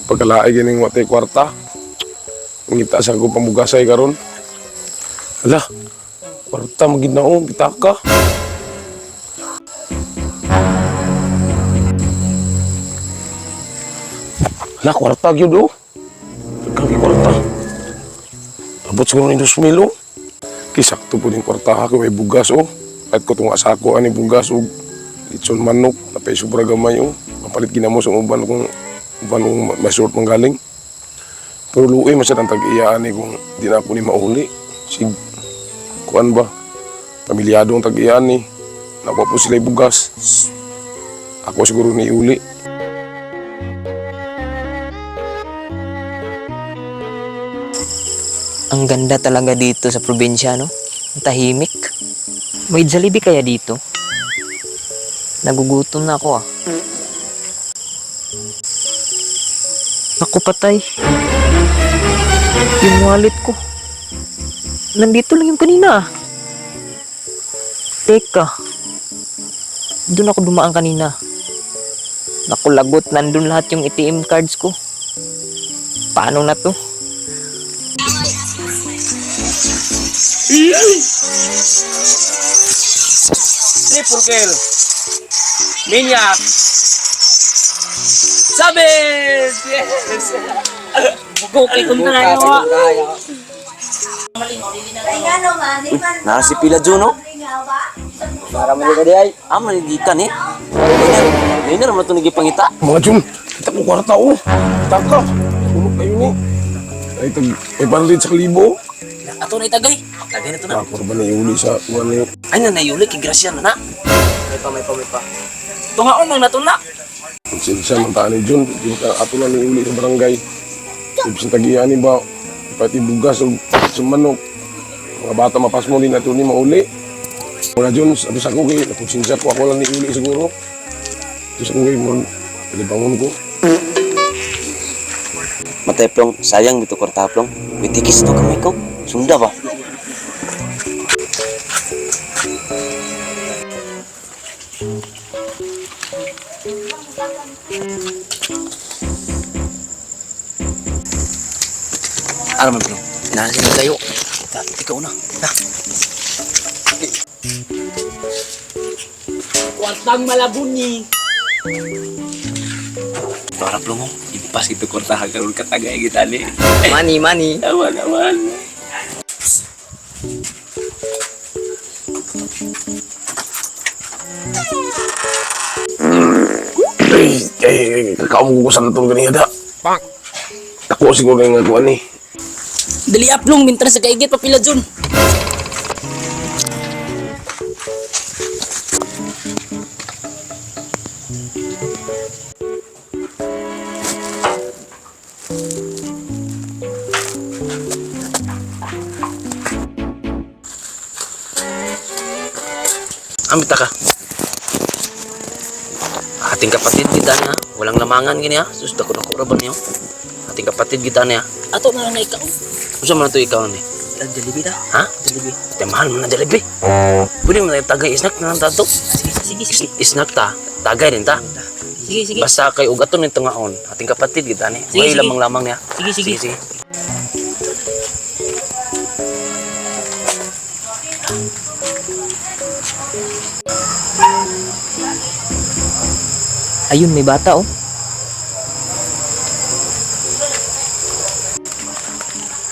Pagkalaay gining watay kwarta. Ngita sa ko pamugasay karon. Hala, kwarta maginaon bitaka. Hala, kwarta gyud oh. Kami kwarta. Abot siguro ni 2,000 oh. Kisakto po din kwarta ako may bugas oh. Kahit ko tunga sa ako ani bugas oh. Litson manok, napay sobra gamay oh. Mapalit ginamo sa uban kung masort manggaling. Pero luoy masad ang tag-iyaan ni kung di na ako ni mauli. Sig, kuan ba? Pamilyado ang tag-iyaan ni. Nakuha po sila bugas. Ako siguro ni uli. Ang ganda talaga dito sa probinsya, no? Ang tahimik. May Jollibee kaya dito? Nagugutom na ako, ah. Naku, patay. Yung wallet ko. Nandito lang yung kanina, ah. Teka. Doon ako dumaan kanina. Naku, lagot. Nandun lahat yung ATM cards ko. Paano na to? Triple kill. Minyak. Sabit! Yes! Bukay kung tayo. Nasi pila Juno. Para man di ay. Aman di kan eh. Ini naman ito nagipangita. Mga Jun, kita ko kwarta oh. Bitaka. Tulog kayo ni. Ay, may panlit sa kalibo. Ato na itagay. Tagay na ito na. Ako ba na iuli sa kuwan ni. Ay na nayuli kay Gracia na na. May pa. Tungaon mang natuna. Siya man taan ni Jun. Yung ato na ni uli sa barangay. Ibig tagiyan ni ba? Pati bugas o sumanok. Mga bata mapas mo din na ito ni mauli. Mga Jun, sabi sa ko kay nakusinsya ko. Ako lang ni uli siguro. Tapos ako kay mo. Palibangon ko. Matay plong, sayang dito kwarta plong. May tikis to kamay ko. Sunda ba? Ano man plong? Nanasin kayo. Ikaw na. Ha? Kwartang malabuni. Para plong mo. Impas gitu kwarta hagaron katagay kita ni. Money. Aman. Kakao mo kukusan na itong ganyan. Ako siguro yung nagawa ni. Dali aplong mintra sa kaigit papila Jun. Amit ka. Ating kapatid kita niya. Walang lamangan gini ha. Sus, dako ra ba niyo? Ating kapatid kita niya. Ato na lang na ikaw. Usa man to ikaw ni. Jollibee da. Ha? Jollibee. Mahal mo na Jollibee. Pwede mo na tagay snack na lang tato. Sige. Snack ta. Tagay din ta. Sige. Basta kay ugaton nito ngaon. Ating kapatid kita ni. Sige. May lamang-lamang niya. Sige. Ayun, may bata, oh.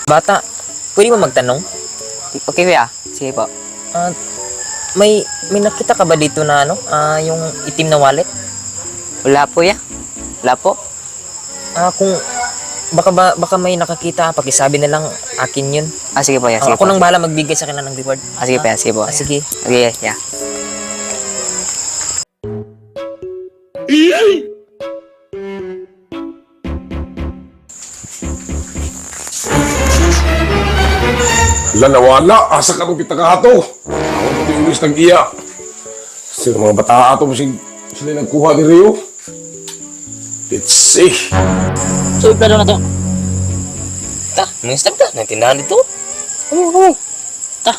Bata, pwede mo magtanong? Okay, kuya. Sige po. May nakita ka ba dito na yung itim na wallet? Wala po, ya. Wala po. Kung baka may nakakita, pakisabi na lang akin yun. Sige po, ya. Sige Ako po. nang bahala magbigay sa kanila ng reward. Sige po, ya. Sige po. Sige. Okay, ya. Wala nawala. Asa ka nung kita ka ato. Ako pati ulis nag-iya. Sila mga bata ato sila nagkuha ni Rio. Let's see. So, pero na to. Ta, may snack ta. Naintindahan dito. Ta.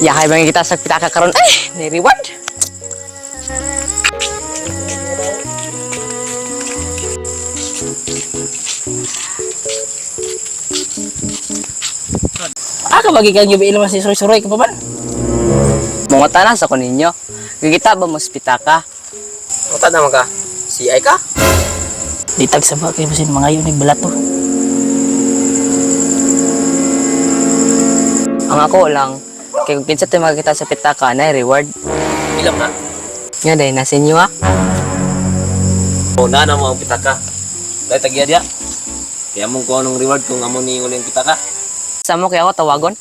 Yahay bang kita sa pitaka karon. Ay, may reward. Aka bagi kang yung ilman si suroy-suroy ka pa man. Mga tanas ako ninyo. Kikita ba mo sa pitaka? Mata naman ka. Si ay ka? Ditag sa ba kay masin mga yun balato. Ang ako lang, kaya kung kinsa tayo makikita sa pitaka na reward. Ilam na. Nga dahil nasa inyo ha. O na mo ang pitaka. Dahil tagya dia. Kaya mong ko anong reward kung amo ni uling pitaka. Sa mo kaya ako tawagon?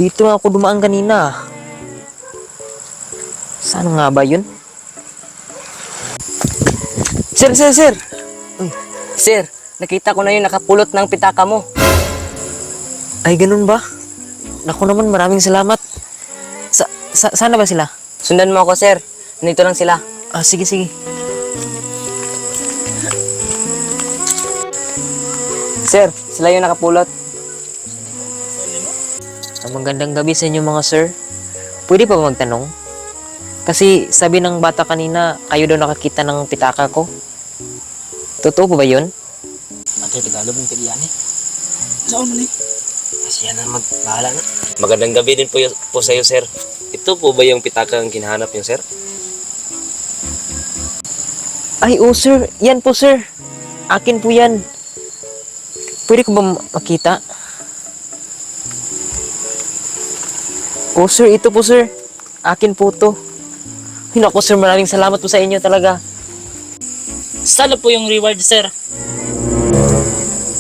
Dito nga ako dumaan kanina. Saan nga ba yun? Sir, sir, sir! Sir, nakita ko na yung nakapulot ng pitaka mo. Ay, ganun ba? Naku naman, maraming salamat. Sana ba sila? Sundan mo ako, sir. Nandito lang sila. Ah, sige, sige. Sir, sila yung nakapulot. Magandang gabi sa inyo mga sir. Pwede pa ba magtanong? Kasi sabi ng bata kanina, kayo daw nakakita ng pitaka ko. Totoo po ba yun? Ate Tagalog yung pilihan eh. Saan mo ni? Kasi yan na magbahala na. Magandang gabi din po sa iyo, sir. Ito po ba yung pitaka ang kinahanap niyo, sir? Ay, oh sir. Yan po sir. Akin po yan. Pwede ko ba makita? Oh sir, ito po sir. Akin po to. Naku sir, maraming salamat po sa inyo talaga. Saan po yung reward, sir?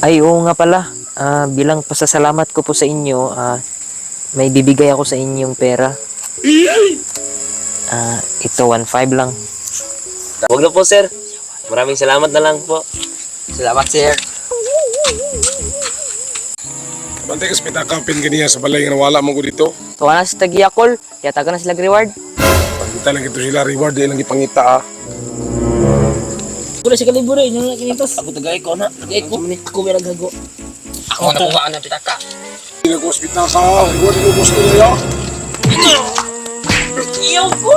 Ay, oo nga pala. Bilang pasasalamat ko po sa inyo, may bibigay ako sa inyong pera. Ito, 1.5 lang. Huwag na po, sir. Maraming salamat na lang po. Salamat, sir. Bantay kas pitakapin ganiya sa balay nga nawala mo ko dito. Tuwa na sa Tagiakol. Kaya taga na sila reward. Pagkita lang ito sila reward, di lang ipangita Kula si kaliburo yun yung kinitos. Ako tagay ko na. Tagay ko. Ako may naghago. Ako nakuha ng pitaka. Hindi ko sa pitaka, reward ko gusto nila. Iyo ko!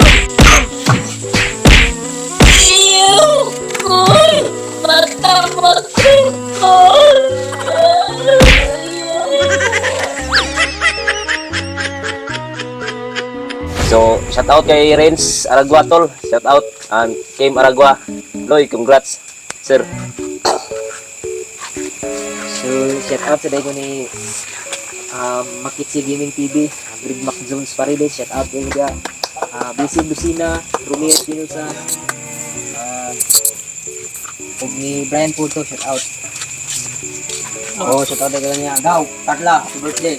Iyo ko! Mata ko! So, shout out kay Renz Aragua, tol. Shout out. And Kim Aragua. Loy, congrats, sir. So, shout out sa ko ni Makitsi Gaming TV, Greg Mac Jones Paredes, shout out kay niya, BC Lucina, Romeo Espinosa, ug ni Brian Puto, shout out. Oh, shout out kay niya, Gaw, Carla, happy birthday.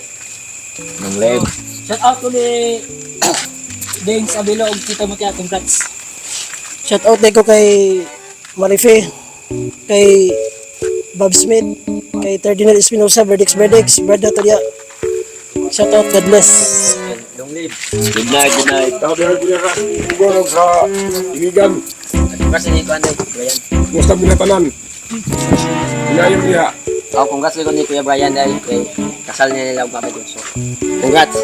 Nang live. Shout out ko ni Dings Abilo og Tito Mutia, congrats. Shout out ko kay Marife, kay Bob Smith, kay Ferdinand Espinosa, Verdix, Brad Natalia. Shout out, God bless. Long live. Good night, good night. Ako din ka, siguro sa ibigan. Congrats ni Kuya Brian. Gusto binatanan. Inayon niya. Oh, congrats ni Kuya Brian dahil kay kasal niya nila og Mama Junso. Congrats.